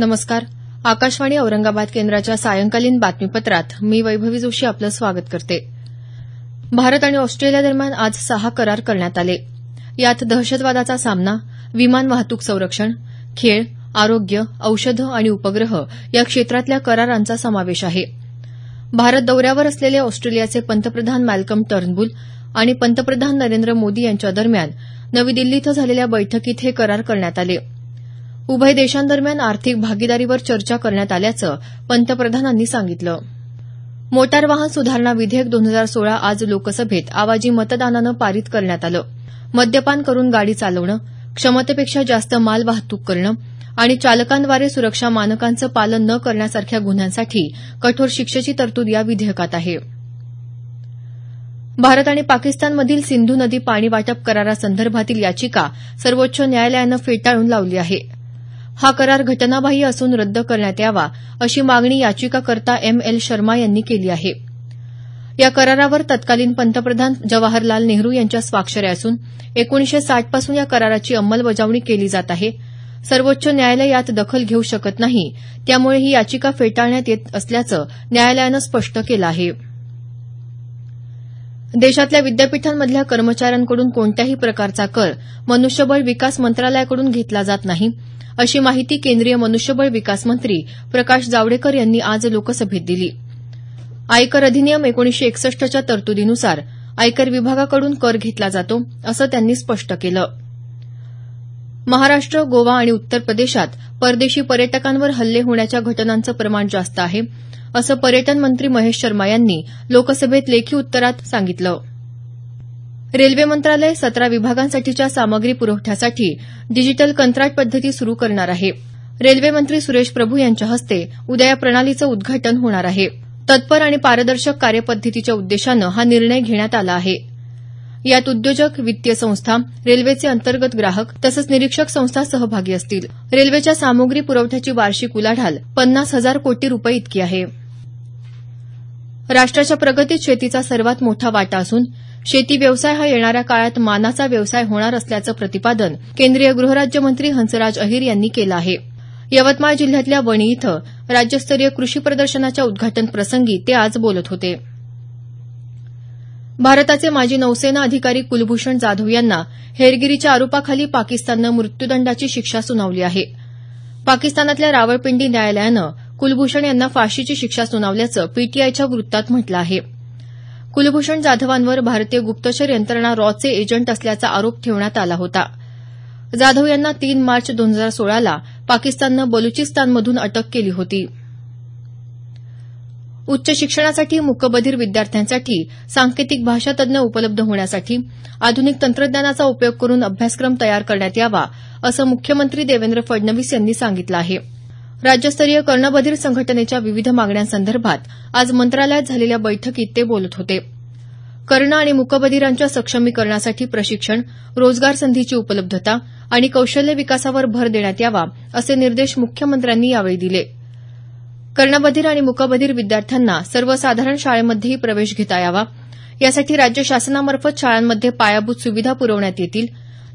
नमस्कार. आकाशवाणी औरंगाबाद केंद्राच्या सायंकालीन बातमीपत्रात मी वैभवी जोशी आपलं स्वागत करते. भारत आणि ऑस्ट्रेलिया दरम्यान आज 6 करार करण्यात आले. यात दहशतवादाचा सामना, विमान वाहतूक संरक्षण, खेळ, आरोग्य, औषधं आणि उपग्रह या क्षेत्रातल्या करारांचा समावेश आहे. भारत दौऱ्यावर असलेले ऑस्ट्रेलियाचे पंतप्रधान मॅल्कम टर्नबुल आणि पंतप्रधान नरेंद्र मोदी यांच्या दरम्यान नवी दिल्ली इथं झालेल्या बैठकीत हे करार करण्यात आले. उभय देशांदरम्यान आर्थिक भागीदारीवर चर्चा करण्यात आल्याचं पंतप्रधानांनी सांगितलं. मोटार वाहन सुधारणा विधेयक 2016 आज लोकसभेत आवाजी मतदानानं पारित करण्यात आलं. मद्यपान करून गाडी चालवणं, क्षमतेपेक्षा जास्त माल वाहतूक करणं आणि चालकांद्वारे सुरक्षा मानकांचं पालन न करण्यासारख्या गुन्ह्यांसाठी कठोर शिक्षेची तरतूद या विधेयकात आहे. भारत आणि पाकिस्तानमधील सिंधू नदी पाणी वाटप करारासंदर्भातील याचिका सर्वोच्च न्यायालयानं फेटाळून लावली आहे. हा करार घटनाबाह्य असून रद्द करण्यात यावा अशी मागणी याचिकाकर्ता M.L. शर्मा यांनी केली आहे. या करारावर तत्कालीन पंतप्रधान जवाहरलाल नेहरू यांच्या स्वाक्षऱ्या असून 1960 पासून या कराराची अंमलबजावणी केली जात आहे. सर्वोच्च न्यायालय यात दखल घेऊ शकत नाही, त्यामुळे ही याचिका फेटाळण्यात येत असल्याचं न्यायालयानं स्पष्ट केलं आहे. देशातल्या विद्यापीठांमधल्या कर्मचाऱ्यांकडून कोणत्याही प्रकारचा कर मनुष्यबळ विकास मंत्रालयाकडून घेतला जात नाही, अशी माहिती केंद्रीय मनुष्यबळ विकास मंत्री प्रकाश जावडेकर यांनी आज लोकसभेत दिली. आयकर अधिनियम 1961च्या तरतुदीनुसार आयकर विभागाकडून कर घेतला जातो, असं त्यांनी स्पष्ट केलं. महाराष्ट्र, गोवा आणि उत्तर प्रदेशात परदेशी पर्यटकांवर हल्ले होण्याच्या घटनांचं प्रमाण जास्त आहे, असं पर्यटन मंत्री महेश शर्मा यांनी लोकसभेत लेखी उत्तरात सांगितलं. रेल्वे मंत्रालय 17 विभागांसाठीच्या सामग्री पुरवठ्यासाठी डिजिटल कंत्राट पद्धती सुरू करणार आहे. रेल्वे मंत्री सुरेश प्रभू यांच्या हस्ते उद्या या प्रणालीचं उद्घाटन होणार आहे. तत्पर आणि पारदर्शक कार्यपद्धतीच्या उद्देशानं हा निर्णय घेण्यात आला आहे. यात उद्योजक, वित्तीय संस्था, रेल्वेचे अंतर्गत ग्राहक तसंच निरीक्षक संस्था सहभागी असतील. रेल्वेच्या सामुग्री पुरवठ्याची वार्षिक उलाढाल 50,000 कोटी रुपये इतकी आहे. राष्ट्राच्या प्रगतीत शेतीचा सर्वात मोठा वाटा असून शेती व्यवसाय हा येणाऱ्या काळात मानाचा व्यवसाय होणार असल्याचं प्रतिपादन केंद्रीय गृहराज्यमंत्री हंसराज अहीर यांनी केलं आहे. यवतमाळ जिल्ह्यातल्या वणी इथं राज्यस्तरीय कृषी प्रदर्शनाच्या उद्घाटन प्रसंगी ते आज बोलत होते. भारताचे माजी नौसेना अधिकारी कुलभूषण जाधव यांना हेरगिरीच्या आरोपाखाली पाकिस्ताननं मृत्यूदंडाची शिक्षा सुनावली आहे. पाकिस्तानातल्या रावळपिंडी न्यायालयानं कुलभूषण यांना फाशीची शिक्षा सुनावल्याचं पीटीआयच्या वृत्तात म्हटलं आहे. कुलभूषण जाधवांवर भारतीय गुप्तचर यंत्रणा रॉचे एजंट असल्याचा आरोप ठेवण्यात आला होता. जाधव यांना 3 मार्च 2016ला पाकिस्ताननं बलुचिस्तानमधून अटक केली होती. उच्च शिक्षणासाठी मूकबधीर विद्यार्थ्यांसाठी सांकेतिक भाषा तज्ज्ञ उपलब्ध होण्यासाठी आधुनिक तंत्रज्ञानाचा उपयोग करून अभ्यासक्रम तयार करण्यात यावा, असं मुख्यमंत्री देवेंद्र फडणवीस यांनी सांगितलं आहे. राज्यस्तरीय कर्णबधीर संघटनेच्या विविध मागण्यांसंदर्भात आज मंत्रालयात झालेल्या बैठकीत ते बोलत होते. कर्ण आणि मूकबधीरांच्या सक्षमीकरणासाठी प्रशिक्षण, रोजगार संधीची उपलब्धता आणि कौशल्य विकासावर भर देण्यात यावा, असे निर्देश मुख्यमंत्र्यांनी यावेळी दिले. कर्णबधीर आणि मूकबधीर विद्यार्थ्यांना सर्वसाधारण शाळेमध्येही प्रवेश घेता यावा, यासाठी राज्य शासनामार्फत शाळांमध्ये पायाभूत सुविधा पुरवण्यात येतील,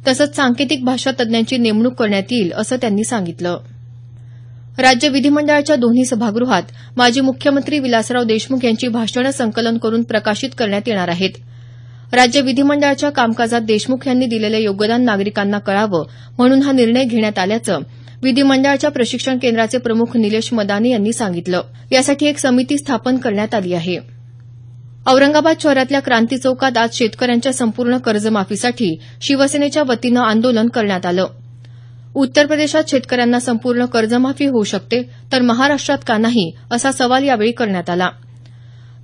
तसंच सांकेतिक भाषा तज्ज्ञांची नेमणूक करण्यात येईल, असं त्यांनी सांगितलं. राज्य विधिमंडळाच्या दोन्ही सभागृहात माजी मुख्यमंत्री विलासराव देशमुख यांची भाषणं संकलन करून प्रकाशित करण्यात येणार आहेत. राज्य विधिमंडळाच्या कामकाजात देशमुख यांनी दिलेलं योगदान नागरिकांना कळावं म्हणून हा निर्णय घेण्यात आल्याचं विधिमंडळाच्या प्रशिक्षण केंद्राचे प्रमुख निलेश मदाने यांनी सांगितलं. यासाठी एक समिती स्थापन करण्यात आली आहे. औरंगाबाद शहरातल्या क्रांती चौकात आज शेतकऱ्यांच्या संपूर्ण कर्जमाफीसाठी शिवसेनेच्या वतीनं आंदोलन करण्यात आलं. उत्तर प्रदेशात शेतकऱ्यांना संपूर्ण कर्जमाफी होऊ शकते, तर महाराष्ट्रात का नाही, असा सवाल यावेळी करण्यात आला.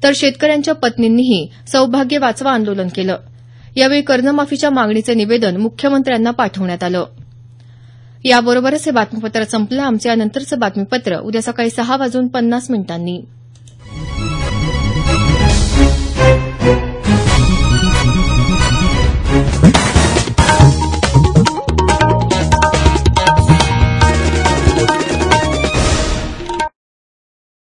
तर शेतकऱ्यांच्या पत्नींनीही सौभाग्य वाचवा आंदोलन केलं. यावेळी कर्जमाफीच्या मागणीचे निवेदन मुख्यमंत्र्यांना पाठवण्यात आलं. याबरोबरच हे बातमीपत्र संपलं. आमचं यानंतरचं बातमीपत्र उद्या सकाळी 6:50 मिनिटांनी.